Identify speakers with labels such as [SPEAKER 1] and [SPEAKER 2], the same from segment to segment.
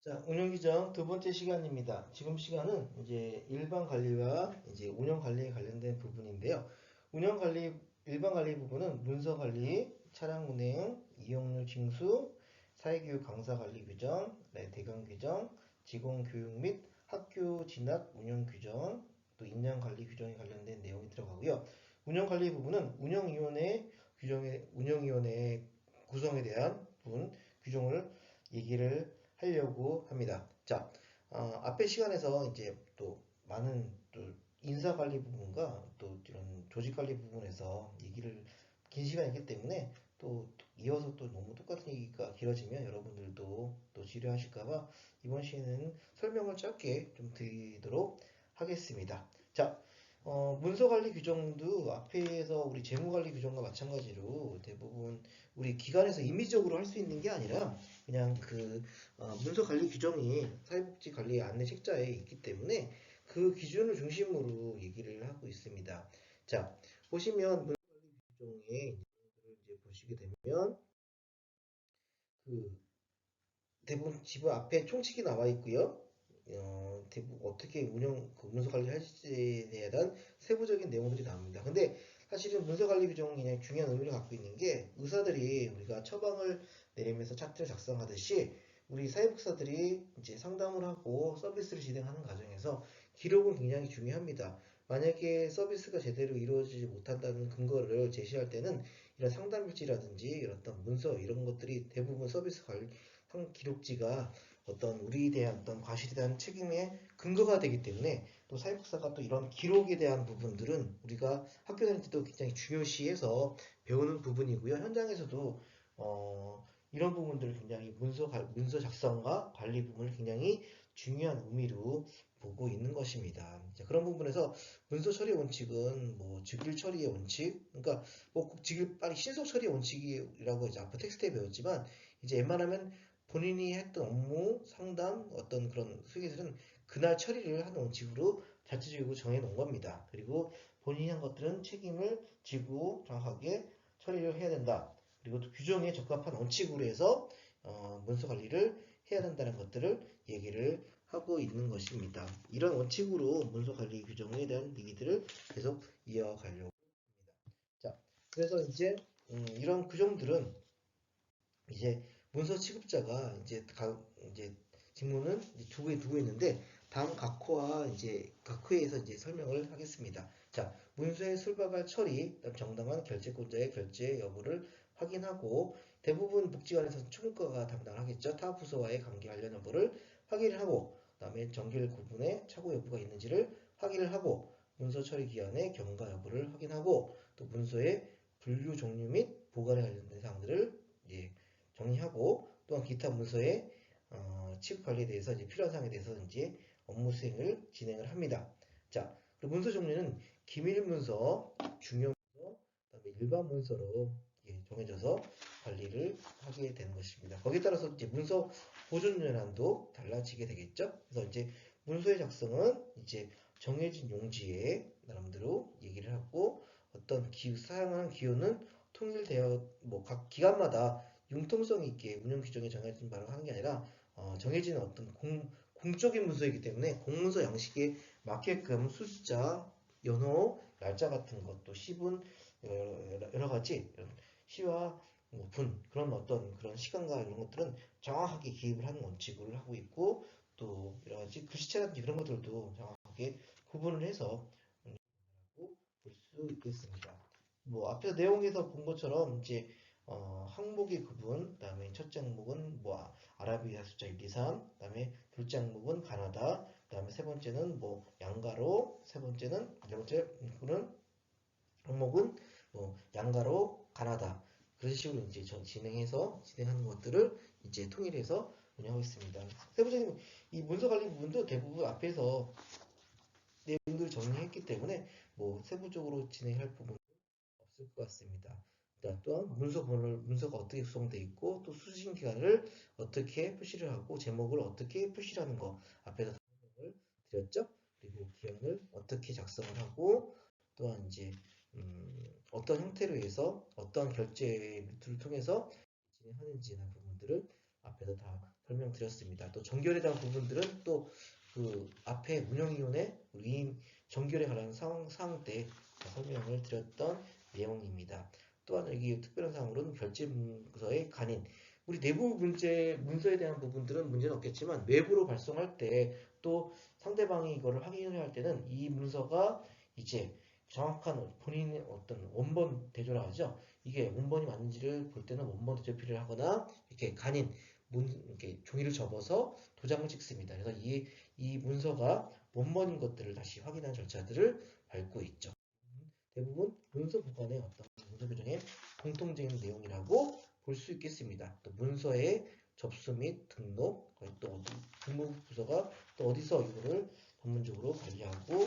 [SPEAKER 1] 자, 운영 규정 두 번째 시간입니다. 지금 시간은 이제 일반 관리와 이제 운영 관리에 관련된 부분인데요. 운영 관리, 일반 관리 부분은 문서 관리, 차량 운행, 이용료 징수, 사회교육 강사 관리 규정, 대강 규정, 직원 교육 및 학교 진학 운영 규정, 또 인양 관리 규정에 관련된 내용이 들어가고요. 운영 관리 부분은 운영위원회 규정의 운영위원회 구성에 대한 부분 규정을 얘기를 하려고 합니다. 자, 앞의 시간에서 이제 또 많은 또 인사관리 부분과 또 이런 조직관리 부분에서 얘기를 긴 시간이기 때문에 또 이어서 또 너무 똑같은 얘기가 길어지면 여러분들도 또 지루하실까봐 이번 시에는 설명을 짧게 좀 드리도록 하겠습니다. 자, 문서관리 규정도 앞에서 우리 재무관리 규정과 마찬가지로 대부분 우리 기관에서 임의적으로 할 수 있는 게 아니라 그냥 문서 관리 규정이 사회복지 관리 안내 책자에 있기 때문에 그 기준을 중심으로 얘기를 하고 있습니다. 자, 보시면 문서 관리 규정에 이제 보시게 되면 그 대부분 지부 앞에 총칙이 나와 있고요. 대부분 어떻게 문서 관리를 할지에 대한 세부적인 내용들이 나옵니다. 근데 사실은 문서 관리 규정이 그냥 중요한 의미를 갖고 있는 게 의사들이 우리가 처방을 내리면서 차트를 작성하듯이 우리 사회복사들이 이제 상담을 하고 서비스를 진행하는 과정에서 기록은 굉장히 중요합니다. 만약에 서비스가 제대로 이루어지지 못한다는 근거를 제시할 때는 이런 상담일지라든지 이런 어떤 문서 이런 것들이 대부분 서비스 관리 기록지가 어떤 우리에 대한 어떤 과실에 대한 책임의 근거가 되기 때문에 또 사회복사가 또 이런 기록에 대한 부분들은 우리가 학교 다닐 때도 굉장히 중요시해서 배우는 부분이고요. 현장에서도 이런 부분들을 굉장히 문서 작성과 관리 부분을 굉장히 중요한 의미로 보고 있는 것입니다. 자, 그런 부분에서 문서 처리 원칙은 뭐 즉일 처리의 원칙, 그러니까 뭐꼭 즉일 빨리 신속 처리의 원칙이라고 이제 앞에 텍스트에 배웠지만 이제 웬만하면 본인이 했던 업무, 상담, 어떤 그런 수행에서는 그날 처리를 하는 원칙으로 자체적으로 정해놓은 겁니다. 그리고 본인이 한 것들은 책임을 지고 정확하게 처리를 해야 된다. 그리고 또 규정에 적합한 원칙으로 해서 문서 관리를 해야 된다는 것들을 얘기를 하고 있는 것입니다. 이런 원칙으로 문서 관리 규정에 대한 얘기들을 계속 이어가려고 합니다. 자, 그래서 이제 이런 규정들은 이제 문서 취급자가 이제 직무는 이제 두고 있는데 다음 각호와 이제 각호에서 이제 설명을 하겠습니다. 자, 문서의 술박할 처리, 그다음 정당한 결제권자의 결제 여부를 확인하고 대부분 복지관에서는 총무과가 담당하겠죠. 타 부서와의 관계 관련 여부를 확인을 하고 그다음에 정길 구분의 착오 여부가 있는지를 확인을 하고 문서 처리 기한의 경과 여부를 확인하고 또 문서의 분류 종류 및 보관에 관련된 사항들을 예, 정리하고 또한 기타 문서의 취급 관리에 대해서 이제 필요한 사항에 대해서 이제 업무 수행을 진행을 합니다. 자, 그리고 문서 종류는 기밀 문서, 중요 문서, 그다음에 일반 문서로 정해져서 관리를 하게 되는 것입니다. 거기에 따라서 이제 문서 보존 연한도 달라지게 되겠죠. 그래서 이제 문서의 작성은 이제 정해진 용지에 나름대로 얘기를 하고 어떤 사용하는 기호는 통일되어 뭐 각 기관마다 융통성 있게 운영 규정에 정해진 바로 하는 게 아니라 정해진 어떤 공적인 문서이기 때문에 공문서 양식에 맞게끔 숫자, 연호, 날짜 같은 것도 시분 여러 가지 시와 뭐 분 그런 어떤 그런 시간과 이런 것들은 정확하게 기입을 하는 원칙을 하고 있고 또 여러 가지 글씨체라든지 그런 것들도 정확하게 구분을 해서 볼 수 있겠습니다. 뭐 앞에서 내용에서 본 것처럼 이제 항목의 구분, 그다음에 첫째 항목은 뭐 아라비아 숫자 1, 2, 3, 그다음에 둘째 항목은 가나다, 그다음에 세 번째는 뭐 양가로, 네 번째 항목은 뭐 양가로 가나다. 그런 식으로 이제 진행하는 것들을 이제 통일해서 운영하고 있습니다. 세부적인 이 문서 관리 부분도 대부분 앞에서 내용들을 정리했기 때문에 뭐 세부적으로 진행할 부분 없을 것 같습니다. 또한 문서가 어떻게 구성되어 있고 또 수신 기간을 어떻게 표시를 하고 제목을 어떻게 표시를 하는 거 앞에서 설명을 드렸죠. 그리고 기형을 어떻게 작성을 하고 또한 이제 어떤 형태로 해서 어떤 결제 루트를 통해서 진행하는지라는 부분들을 앞에서 다 설명드렸습니다. 또 정결에 대한 부분들은 또 그 앞에 운영위원회 위임 정결에 관한 사항 때 설명을 드렸던 내용입니다. 또한 여기 특별한 사항으로는 결제 문서의 간인, 우리 내부 문서에 대한 부분들은 문제는 없겠지만 외부로 발송할 때 또 상대방이 이거를 확인을 할 때는 이 문서가 이제 정확한 본인의 어떤 원본 대조라 하죠. 이게 원본이 맞는지를 볼 때는 원본 대조필을 하거나 이렇게 간인 이렇게 종이를 접어서 도장을 찍습니다. 그래서 이 문서가 원본인 것들을 다시 확인하는 절차들을 밟고 있죠. 대부분 문서 보관의 어떤 문서 규정의 공통적인 내용이라고 볼 수 있겠습니다. 또 문서의 접수 및 등록, 또 국무 부서가 또 어디서 이거를 전문적으로 관리하고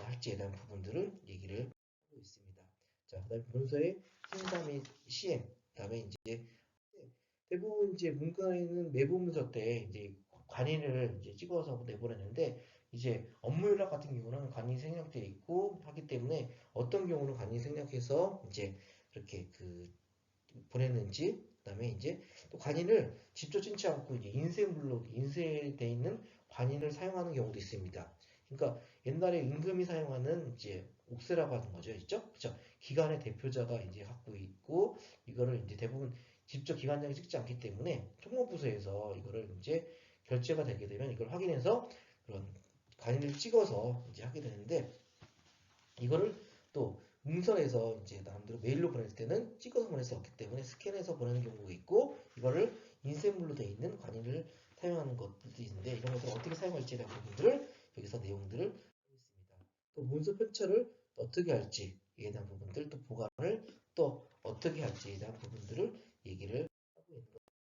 [SPEAKER 1] 할지에 대한 부분들을 얘기를 하고 있습니다. 자, 그다음에 문서의 심사 및 시행, 그다음에 이제 대부분 이제 문과에는 내부 문서 때 이제 관인을 이제 찍어서 내보내는데 이제 업무 연락 같은 경우는 관이 생략되어 있고 하기 때문에 어떤 경우는 관이 생략해서 이제 이렇게 그 보냈는지 그다음에 이제 또 관인을 직접 찍지 않고 이제 인쇄돼 있는 관인을 사용하는 경우도 있습니다. 그러니까 옛날에 임금이 사용하는 이제 옥세라고 하는 거죠, 있죠? 그렇죠? 기관의 대표자가 이제 갖고 있고 이거를 이제 대부분 직접 기관장이 찍지 않기 때문에 총무부서에서 이거를 이제 결제가 되게 되면 이걸 확인해서 그런 관인을 찍어서 이제 하게 되는데 이거를 또 문서에서 이제 남들로 메일로 보낼 때는 찍어서 보낼 수 없기 때문에 스캔해서 보내는 경우가 있고 이거를 인쇄물로 되어 있는 관인을 사용하는 것들도 있는데 이런 것들을 어떻게 사용할지에 대한 부분들을 여기서 내용들을 하고 있습니다. 또 문서 편찬을 어떻게 할지에 대한 부분들 또 보관을 또 어떻게 할지에 대한 부분들을 얘기를 하고 있는 겁니다.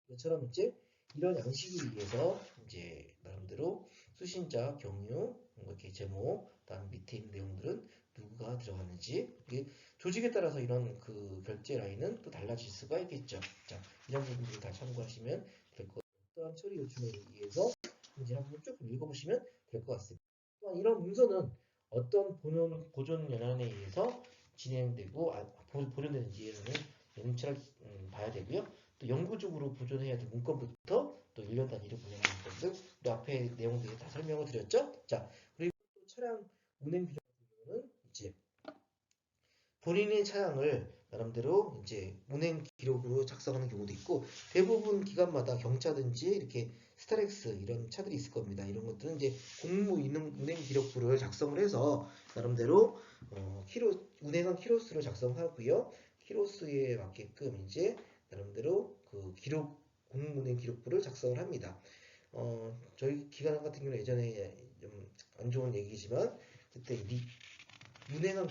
[SPEAKER 1] 이것처럼 이제 이런 양식을 위해서 이제 나름대로 수신자, 경유, 이렇게 제목, 다음 밑에 있는 내용들은 누구가 들어갔는지 이게 조직에 따라서 이런 그 결제 라인은 또 달라질 수가 있겠죠. 자, 이런 부분들 다 참고하시면 될 것 같아요. 또한 처리 요청에 의해서 이제 한번 쭉 읽어보시면 될 것 같습니다. 또한 이런 문서는 어떤 보존 연한에 의해서 진행되고 보존되는지에는 연차를 봐야 되고요. 또 영구적으로 보존해야 될 문건부터 또 1년 단위로 보존하는 것들 우리 앞에 내용들이 다 설명을 드렸죠. 자, 그리고 또 차량 운행 규정 같은 경우는 이제 본인의 차량을 나름대로 이제 운행 기록으로 작성하는 경우도 있고 대부분 기관마다 경차든지 이렇게 스타렉스 이런 차들이 있을 겁니다. 이런 것들은 이제 공무 운행 기록부를 작성을 해서 나름대로 운행한 키로수를 작성하고요. 키로수에 맞게끔 이제 나름대로 그 공무 운행 기록부를 작성을 합니다. 저희 기관 같은 경우는 예전에 좀 안 좋은 얘기지만 그때 운행한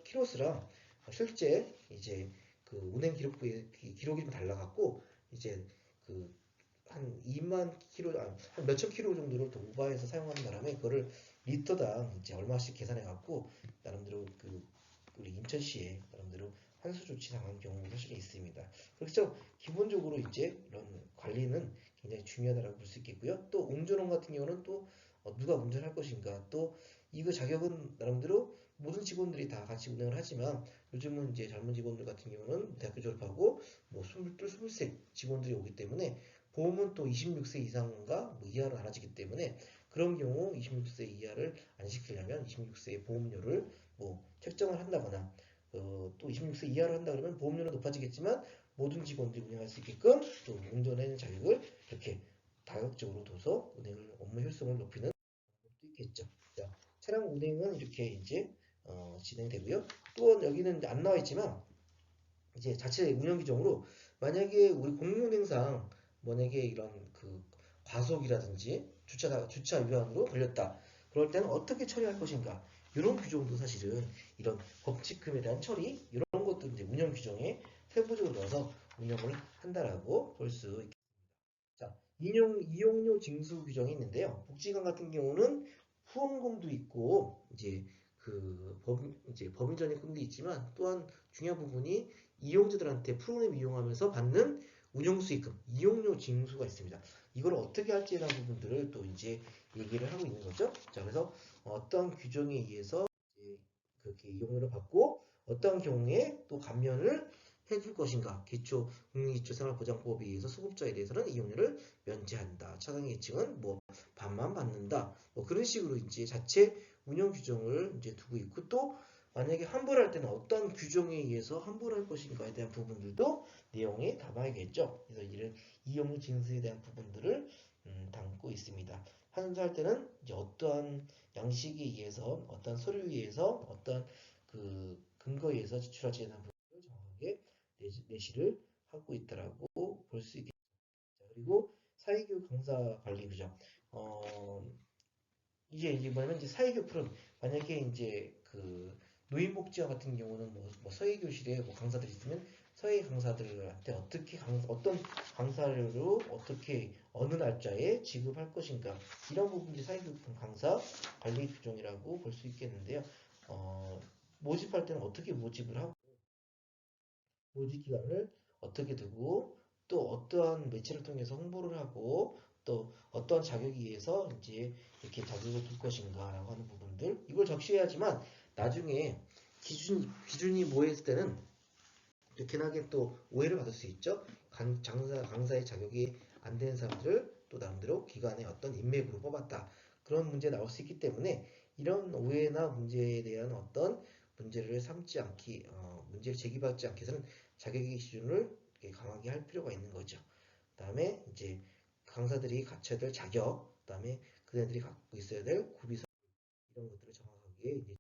[SPEAKER 1] 키로수랑 실제 이제 그 운행 기록부의 기록이 좀 달라갖고 이제 그 한 2만 킬로, 한 몇천 킬로 정도를 더 오버해서 사용하는 바람에 그거를 리터당 이제 얼마씩 계산해갖고 나름대로 그 우리 인천시에 나름대로 환수 조치 당한 경우가 사실 있습니다. 그래서 기본적으로 이제 이런 관리는 굉장히 중요하다고 볼 수 있겠고요. 또 운전원 같은 경우는 또 누가 운전할 것인가 또 이거 자격은 나름대로 모든 직원들이 다 같이 운행을 하지만 요즘은 이제 젊은 직원들 같은 경우는 대학교 졸업하고 뭐 22, 23 직원들이 오기 때문에 보험은 또 26세 이상과 뭐 이하로 나눠지기 때문에 그런 경우 26세 이하를 안 시키려면 26세의 보험료를 뭐 책정을 한다거나 또 26세 이하로 한다 그러면 보험료는 높아지겠지만 모든 직원들이 운행할 수 있게끔 또 운전하는 자격을 이렇게 다각적으로 둬서 운행을 업무 효율성을 높이는 것도 있겠죠. 자, 차량 운행은 이렇게 이제 진행되고요. 또 여기는 안 나와 있지만 이제 자체 운영 규정으로 만약에 우리 공무운행상 만약에 이런 그 과속이라든지 주차 위반으로 걸렸다. 그럴 때는 어떻게 처리할 것인가? 이런 규정도 사실은 이런 법칙금에 대한 처리 이런 것도 이제 운영 규정에 세부적으로 넣어서 운영을 한다라고 볼 수 있겠습니다. 자, 이용료 징수 규정이 있는데요. 복지관 같은 경우는 후원금도 있고 이제 이제 법인전입금도 있지만 또한 중요한 부분이 이용자들한테 프로그램 이용하면서 받는 운영수익금, 이용료 징수가 있습니다. 이걸 어떻게 할지에 대한 부분들을 또 이제 얘기를 하고 있는 거죠. 자, 그래서 어떤 규정에 의해서 이제 그렇게 이용료를 받고 어떤 경우에 또 감면을 해줄 것인가? 국민기초생활보장법에 의해서 수급자에 대해서는 이용료를 면제한다. 차상위 계층은 뭐 반만 받는다. 뭐 그런 식으로 이제 자체 운영 규정을 이제 두고 있고, 또 만약에 환불할 때는 어떤 규정에 의해서 환불할 것인가에 대한 부분들도 내용에 담아야겠죠. 그래서 이런 이용료 징수에 대한 부분들을 담고 있습니다. 환수할 때는 이제 어떠한 양식에 의해서, 어떤 서류에 의해서, 어떤 그 근거에 의해서 지출하지 않은 부분을 정확하게 내시를 하고 있다라고 볼 수 있겠습니다. 그리고 사회교육 강사 관리 규정. 이게 뭐냐면 이제 사회교육 프로그램, 만약에 이제 그 노인복지와 같은 경우는 뭐 서해교실에 뭐 강사들이 있으면 서해 강사들한테 어떤 강사료로 어떻게 어느 날짜에 지급할 것인가, 이런 부분이 사회교육 강사 관리 규정이라고 볼 수 있겠는데요. 모집할 때는 어떻게 모집을 하고, 모집 기간을 어떻게 두고, 또 어떠한 매체를 통해서 홍보를 하고, 또 어떠한 자격에 의해서 이제 이렇게 자격을 둘 것인가라고 하는 부분들, 이걸 적시해야지만 나중에 기준이 모였을 때는 괜하게 또 오해를 받을 수 있죠. 강사의 자격이 안 되는 사람들을 또 나름대로 기관의 어떤 인맥으로 뽑았다, 그런 문제 나올 수 있기 때문에 이런 오해나 문제에 대한 어떤 문제를 삼지 않기, 문제를 제기받지 않기 위해서는 자격의 기준을 강하게 할 필요가 있는 거죠. 그다음에 이제 강사들이 갖춰야 될 자격, 그다음에 그네들이 갖고 있어야 될 구비서, 이런 것들을 정확하게 이제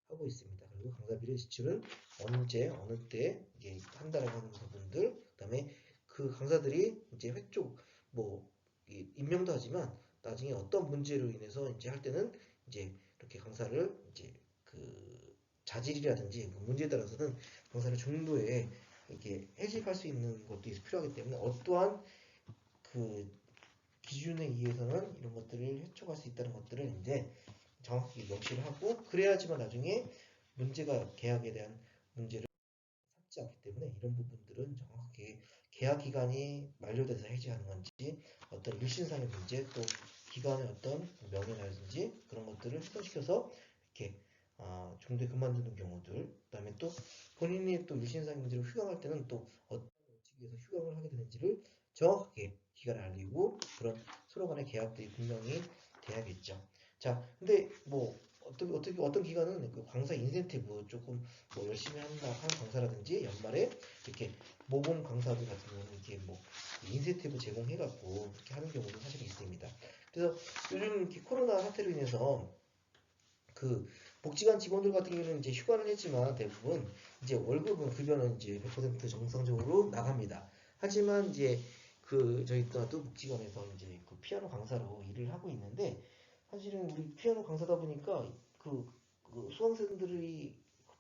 [SPEAKER 1] 하고 있습니다. 그리고 강사 비례 지출은 언제 어느 때 이제 한다라고 하는 부분들, 그다음에 그 강사들이 이제 획족 뭐 임명도 하지만 나중에 어떤 문제로 인해서 이제 할 때는 이제 이렇게 강사를 이제 그 자질이라든지 뭐 문제에 따라서는 강사를 중도에 이렇게 해직할 수 있는 것도 필요하기 때문에 어떠한 그 기준에 의해서는 이런 것들을 해촉할 수 있다는 것들을 이제 정확히 명시를 하고, 그래야지만 나중에 문제가 계약에 대한 문제를 삼지 않기 때문에 이런 부분들은 정확하게 계약 기간이 만료돼서 해지하는 건지, 어떤 일신상의 문제, 또 기관의 어떤 명예라든지 그런 것들을 훼손시켜서 이렇게 중도에 그만두는 경우들, 그다음에 또 본인이 또 일신상의 문제를 휴강할 때는 또 어떤 원칙에서 휴강을 하게 되는지를 정확하게 기간을 알리고, 그런 서로 간의 계약들이 분명히 돼야겠죠. 자, 근데 뭐 어떤 기관은 그 강사 인센티브 조금 뭐 열심히 하는 강사라든지 연말에 이렇게 모범 강사들 같은 경우는 이렇게 뭐 인센티브 제공해갖고 그렇게 하는 경우도 사실 있습니다. 그래서 요즘 이렇게 코로나 사태로 인해서 그 복지관 직원들 같은 경우는 이제 휴관을 했지만 대부분 이제 월급은 급여는 이제 100% 정상적으로 나갑니다. 하지만 이제 그 저희 또 복지관에서 이제 그 피아노 강사로 일을 하고 있는데, 사실은 우리 피아노 강사다 보니까 그 수강생들이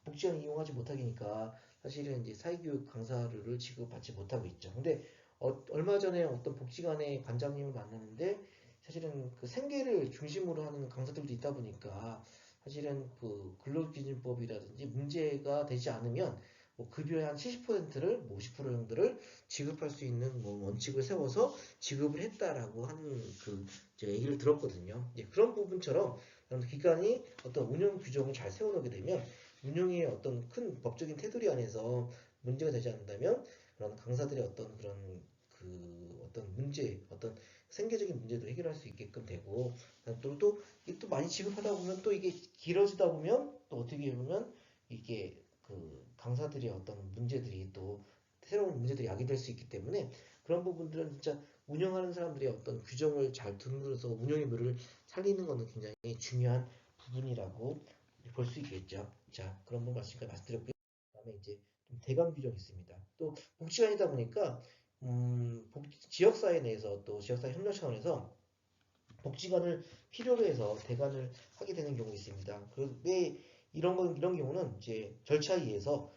[SPEAKER 1] 복지관 이용하지 못하니까 사실은 이제 사회교육 강사료를 지급받지 못하고 있죠. 근데 얼마 전에 어떤 복지관의 관장님을 만났는데, 사실은 그 생계를 중심으로 하는 강사들도 있다 보니까 사실은 그 근로기준법이라든지 문제가 되지 않으면 뭐 급여의 한 70%를 뭐 50% 정도를 지급할 수 있는 뭐 원칙을 세워서 지급을 했다라고 하는 그 제가 얘기를 들었거든요. 이제 그런 부분처럼 기관이 어떤 운영 규정을 잘 세워놓게 되면 운영의 어떤 큰 법적인 테두리 안에서 문제가 되지 않는다면 그런 강사들의 어떤 그런 그 어떤 문제, 어떤 생계적인 문제도 해결할 수 있게끔 되고, 이게 또 많이 지급하다 보면 또 이게 길어지다 보면 또 어떻게 보면 이게 그 강사들의 어떤 문제들이 또 새로운 문제들이 야기될 수 있기 때문에 그런 부분들은 진짜 운영하는 사람들의 어떤 규정을 잘 두드려서 운영의 묘를 살리는 것은 굉장히 중요한 부분이라고 볼 수 있겠죠. 자, 그런 분 말씀드렸고요. 그다음에 이제 좀 대강 규정이 있습니다. 또 복지관이다 보니까 지역사회 내에서 또 지역사회 협력 차원에서 복지관을 필요로 해서 대관을 하게 되는 경우가 있습니다. 왜 이런 경우는 이제 절차에 의해서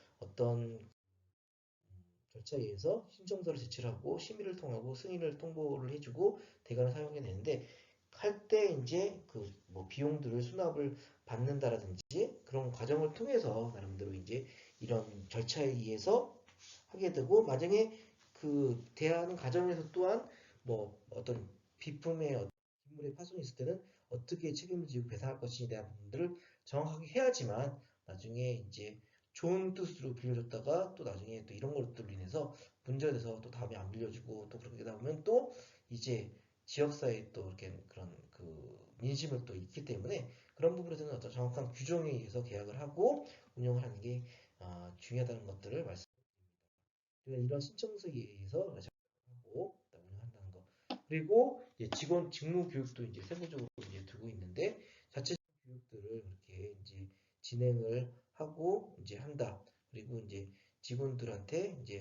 [SPEAKER 1] 신청서를 제출하고 심의를 통하고 승인을 통보를 해주고 대관을 사용하게 되는데, 할 때 이제 그 뭐 비용들을 수납을 받는다라든지 그런 과정을 통해서 나름대로 이제 이런 절차에 의해서 하게 되고, 나중에 그 대하는 과정에서 또한 뭐 어떤 비품의 기물의 파손이 있을 때는 어떻게 책임을 지고 배상할 것인지에 대한 부분들을 정확하게 해야지만 나중에 이제 좋은 뜻으로 빌려줬다가 또 나중에 또 이런 것들로 인해서 문제가 돼서 또 다음에 안 빌려주고 또 그렇게 되다 보면 또 이제 지역사회에 또 이렇게 그런 그 민심을 또 있기 때문에 그런 부분에서는 어떤 정확한 규정에 의해서 계약을 하고 운영을 하는 게 중요하다는 것들을 말씀드립니다. 이런 신청서에 의해서 하고 운영한다는 거. 그리고 이제 직원 직무 교육도 이제 세부적으로 이제 두고 있는데 자체 교육들을 그렇게 이제 진행을 하고 이제 한다. 그리고 이제 직원들한테 이제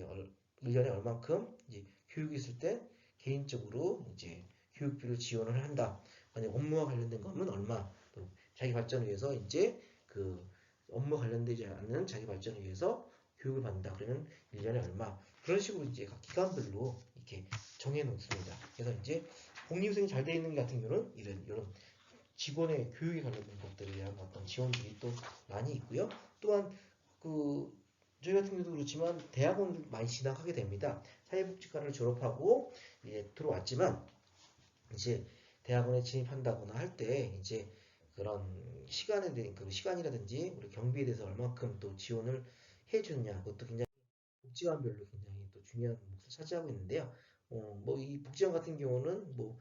[SPEAKER 1] 1년에 얼만큼 이제 교육이 있을 때 개인적으로 이제 교육비를 지원을 한다. 만약 업무와 관련된 거면 얼마, 또 자기 발전을 위해서 이제 그 업무 관련되지 않는 자기 발전을 위해서 교육을 받는다. 그러면 1년에 얼마. 그런 식으로 이제 각 기관별로 이렇게 정해 놓습니다. 그래서 이제 복리후생이 잘 돼 있는 것 같은 경우는 이런 직원의 교육에 관련된 것들에 대한 어떤 지원들이 또 많이 있고요. 또한 그 저희 같은 경우도 그렇지만 대학원을 많이 진학하게 됩니다. 사회복지과를 졸업하고 이제 들어왔지만 이제 대학원에 진입한다거나 할 때 이제 그런 시간에 대한 그 시간이라든지 우리 경비에 대해서 얼마큼 또 지원을 해주느냐 그것도 굉장히 복지관별로 굉장히 또 중요한 몫을 차지하고 있는데요. 뭐 이 복지관 같은 경우는 뭐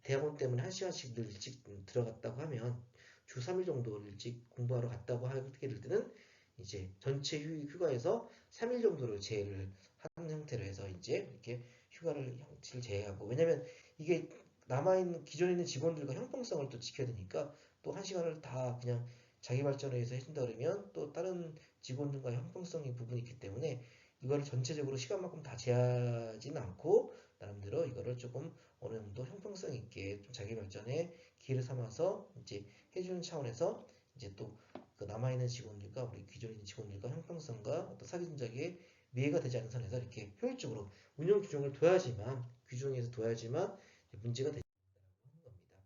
[SPEAKER 1] 대학원 때문에 1시간씩 늘 일찍 들어갔다고 하면 주 3일 정도 일찍 공부하러 갔다고 하게 될 때는 이제 전체 휴가에서 3일 정도를 제외를 하는 형태로 해서 이제 이렇게 휴가를 제외하고 왜냐면 이게 남아있는 기존에 있는 직원들과 형평성을 또 지켜야 되니까 또 1시간을 다 그냥 자기 발전을 위해서 해준다 그러면 또 다른 직원들과 형평성의 부분이 있기 때문에 이거를 전체적으로 시간만큼 다 제하지는 않고 나름대로 이거를 조금 어느 정도 형평성 있게 좀 자기 발전에 기회를 삼아서 이제 해주는 차원에서 이제 또 그 남아있는 직원들과 우리 기존에 있는 직원들과 형평성과 어떤 사기 진작에 미해가 되지 않는 선에서 이렇게 효율적으로 운영 규정을 둬야지만 규정에서 둬야지만 문제가 되지 않는다고 하는 겁니다.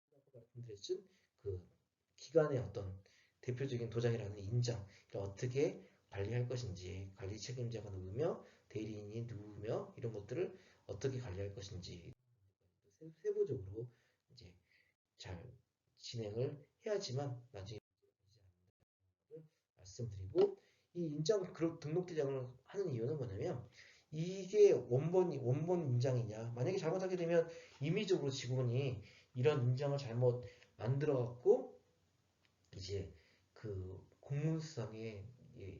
[SPEAKER 1] 아까 말씀드렸듯이 그 기관의 어떤 대표적인 도장이라는 인장 어떻게 관리할 것인지 관리 책임자가 누구며 대리인이 누구며 이런 것들을 어떻게 관리할 것인지 세부적으로 이제 잘 진행을 해야지만 나중에 말씀드리고 이 인장 등록대장을 하는 이유는 뭐냐면 이게 원본 인장이냐 만약에 잘못하게 되면 임의적으로 직원이 이런 인장을 잘못 만들어 갖고 이제 그 공문수상에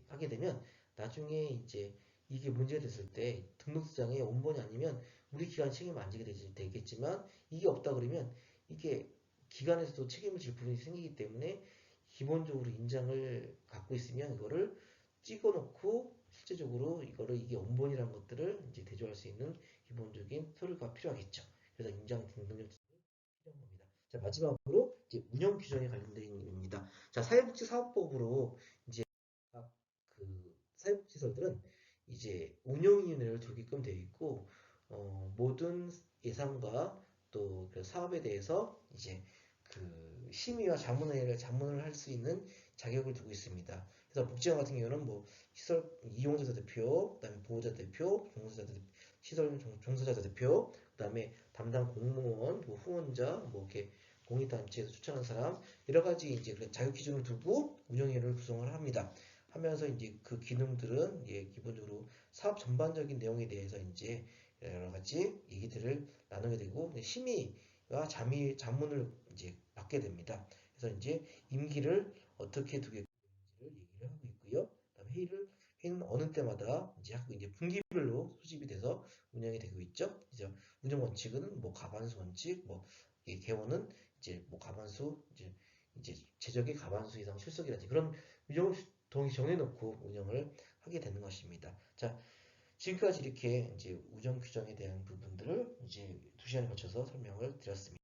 [SPEAKER 1] 하게 되면 나중에 이제 이게 문제가 됐을 때 등록수장에 원본이 아니면 우리 기관 책임을 안 지게 되겠지만 이게 없다 그러면 이게 기관에서도 책임을 질 부분이 생기기 때문에 기본적으로 인장을 갖고 있으면 이거를 찍어 놓고 실제적으로 이게 원본이라는 것들을 이제 대조할 수 있는 기본적인 서류가 필요하겠죠. 그래서 인장 등록증이 필요한 겁니다. 자, 마지막으로 이제 운영 규정에 관련된 입니다. 자, 사회복지사업법으로 이제 각 그 사회복지시설들은 이제 운영위원회를 두게끔 되어 있고 모든 예산과 또 그 사업에 대해서 이제 그 심의와 자문을 할 수 있는 자격을 두고 있습니다. 그래서 복지관 같은 경우는 뭐 시설 이용자자 대표, 그다음에 보호자 대표, 시설 종사자자 대표, 그다음에 담당 공무원, 뭐 후원자, 뭐 이렇게 공익단체에서 추천한 사람 여러 가지 이제 자격 기준을 두고 운영위원회를 구성을 합니다. 하면서 이제 그 기능들은 기본적으로 사업 전반적인 내용에 대해서 이제 여러 가지 얘기들을 나누게 되고 심의와 자문을 이제 받게 됩니다. 그래서 이제 임기를 어떻게 두게 되는지를 얘기를 하고 있고요. 그다음 회의는 어느 때마다 이제 분기별로 소집이 돼서 운영이 되고 있죠. 이제 운영 원칙은 뭐 가반수 원칙, 뭐 개원은 이제 뭐 가반수 이제 제적의 가반수 이상 출석이라든지 그런 운영을 정해놓고 운영을 하게 되는 것입니다. 자, 지금까지 이렇게 이제 운영 규정에 대한 부분들을 이제 2시간에 걸쳐서 설명을 드렸습니다.